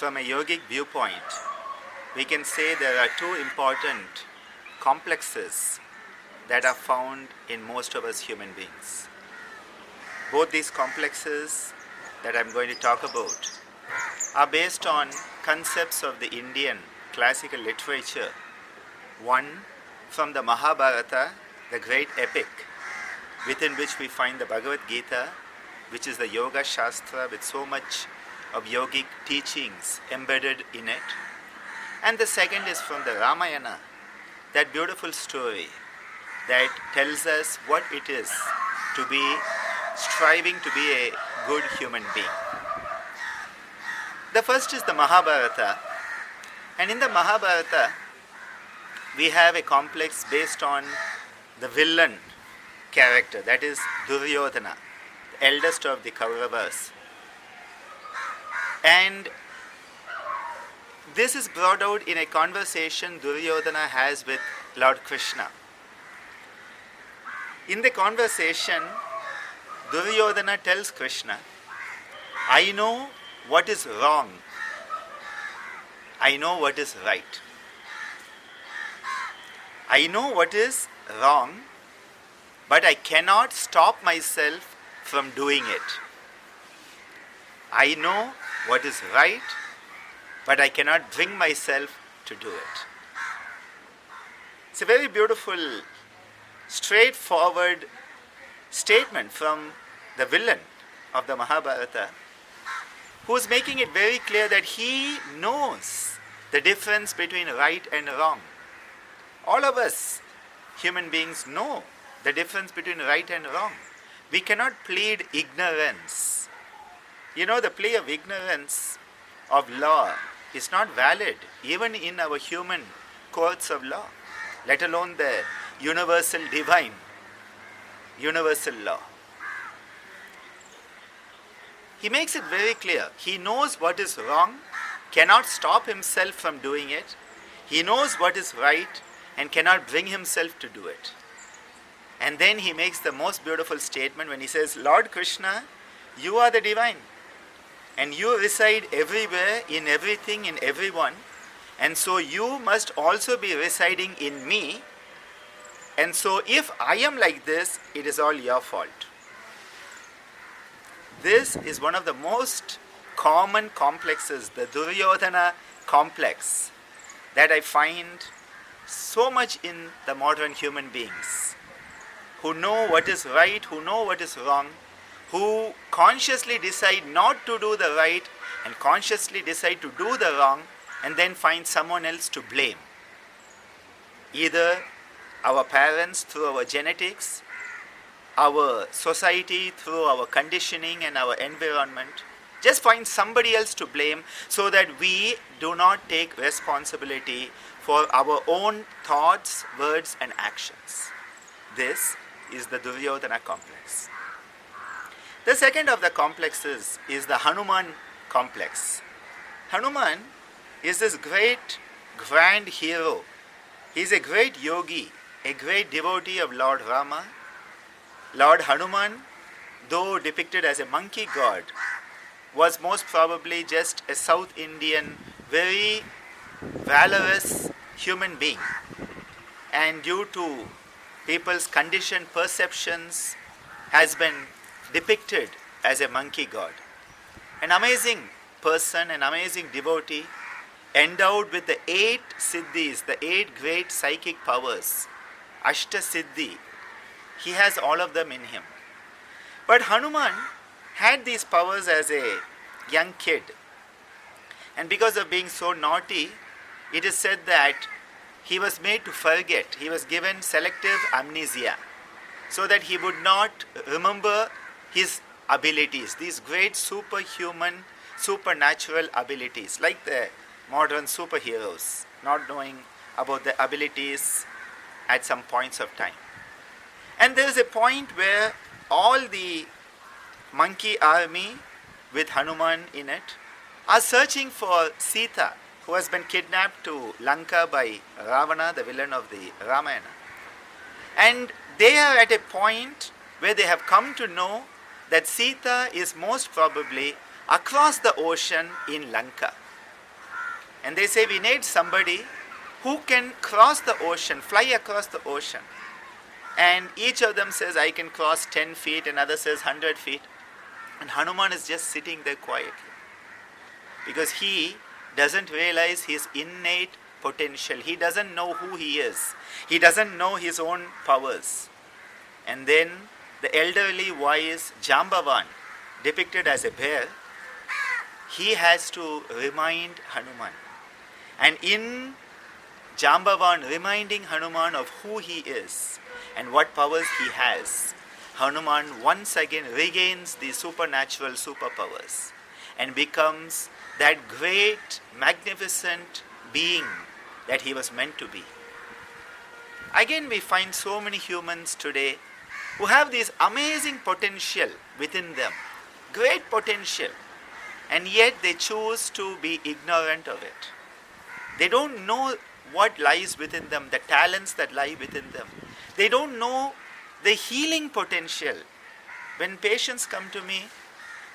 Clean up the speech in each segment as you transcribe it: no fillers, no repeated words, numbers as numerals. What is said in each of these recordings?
From a yogic viewpoint, we can say there are two important complexes that are found in most of us human beings. Both these complexes that I'm going to talk about are based on concepts of the Indian classical literature. One from the Mahabharata, the great epic within which we find the Bhagavad Gita, which is the Yoga Shastra with so much of yogic teachings embedded in it. And the second is from the Ramayana, that beautiful story that tells us what it is to be striving to be a good human being. The first is the Mahabharata, and in the Mahabharata we have a complex based on the villain character, that is Duryodhana, the eldest of the Kauravas. And this is brought out in a conversation Duryodhana has with Lord Krishna. In the conversation, Duryodhana tells Krishna, I know what is wrong. I know what is right. I know what is wrong, but I cannot stop myself from doing it. I know what is right, but I cannot bring myself to do it. It's a very beautiful, straightforward statement from the villain of the Mahabharata, who is making it very clear that he knows the difference between right and wrong. All of us, human beings, know the difference between right and wrong. We cannot plead ignorance. You know, the plea of ignorance of law is not valid even in our human courts of law, let alone the universal divine, universal law. He makes it very clear. He knows what is wrong, cannot stop himself from doing it. He knows what is right and cannot bring himself to do it. And then he makes the most beautiful statement when he says, Lord Krishna, you are the divine. And you reside everywhere, in everything, in everyone. And so you must also be residing in me. And so if I am like this, it is all your fault. This is one of the most common complexes, the Duryodhana complex, that I find so much in the modern human beings, who know what is right, who know what is wrong, who consciously decide not to do the right and consciously decide to do the wrong and then find someone else to blame. Either our parents through our genetics, our society through our conditioning and our environment. Just find somebody else to blame so that we do not take responsibility for our own thoughts, words and actions. This is the Duryodhana complex. The second of the complexes is the Hanuman complex. Hanuman is this great, grand hero. He is a great yogi, a great devotee of Lord Rama. Lord Hanuman, though depicted as a monkey god, was most probably just a South Indian, very valorous human being. And due to people's conditioned perceptions, has been depicted as a monkey god. An amazing person, an amazing devotee, endowed with the 8 siddhis, the 8 great psychic powers, Ashta Siddhi. He has all of them in him. But Hanuman had these powers as a young kid. And because of being so naughty, it is said that he was made to forget. He was given selective amnesia so that he would not remember his abilities, these great superhuman, supernatural abilities, like the modern superheroes, not knowing about the abilities at some points of time. And there is a point where all the monkey army with Hanuman in it are searching for Sita, who has been kidnapped to Lanka by Ravana, the villain of the Ramayana. And they are at a point where they have come to know that Sita is most probably across the ocean in Lanka. And they say we need somebody who can cross the ocean, fly across the ocean. And each of them says, I can cross 10 feet, another says 100 feet. And Hanuman is just sitting there quietly. Because he doesn't realize his innate potential. He doesn't know who he is. He doesn't know his own powers. And then the elderly wise Jambavan, depicted as a bear, he has to remind Hanuman. And in Jambavan reminding Hanuman of who he is and what powers he has, Hanuman once again regains the supernatural superpowers and becomes that great, magnificent being that he was meant to be. Again, we find so many humans today who have this amazing potential within them, great potential, and yet they choose to be ignorant of it. They don't know what lies within them, the talents that lie within them. They don't know the healing potential. When patients come to me,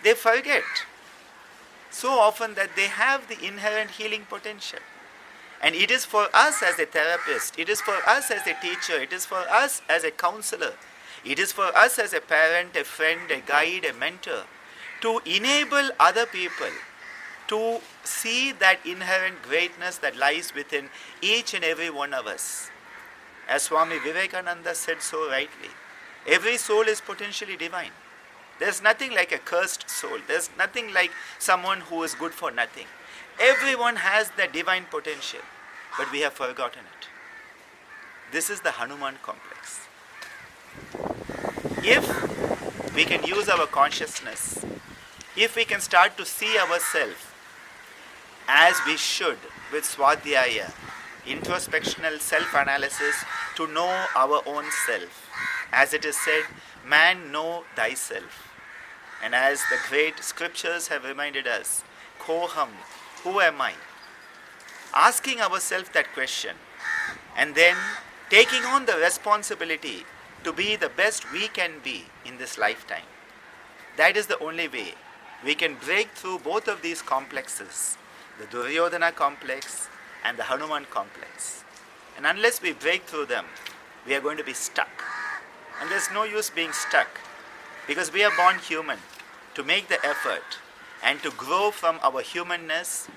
they forget so often that they have the inherent healing potential. And it is for us as a therapist, it is for us as a teacher, it is for us as a counselor, it is for us as a parent, a friend, a guide, a mentor, to enable other people to see that inherent greatness that lies within each and every one of us. As Swami Vivekananda said so rightly, every soul is potentially divine. There's nothing like a cursed soul. There's nothing like someone who is good for nothing. Everyone has the divine potential, but we have forgotten it. This is the Hanuman complex. If we can use our consciousness, if we can start to see ourselves as we should with Swadhyaya, introspectional self-analysis, to know our own self. As it is said, man, know thyself. And as the great scriptures have reminded us, Koham, who am I? Asking ourselves that question and then taking on the responsibility to be the best we can be in this lifetime. That is the only way we can break through both of these complexes, the Duryodhana complex and the Hanuman complex. And unless we break through them, we are going to be stuck. And there's no use being stuck, because we are born human to make the effort and to grow from our humanness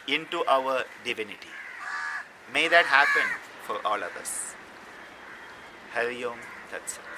into our divinity. May that happen for all of us. Hari Om Tat Sat.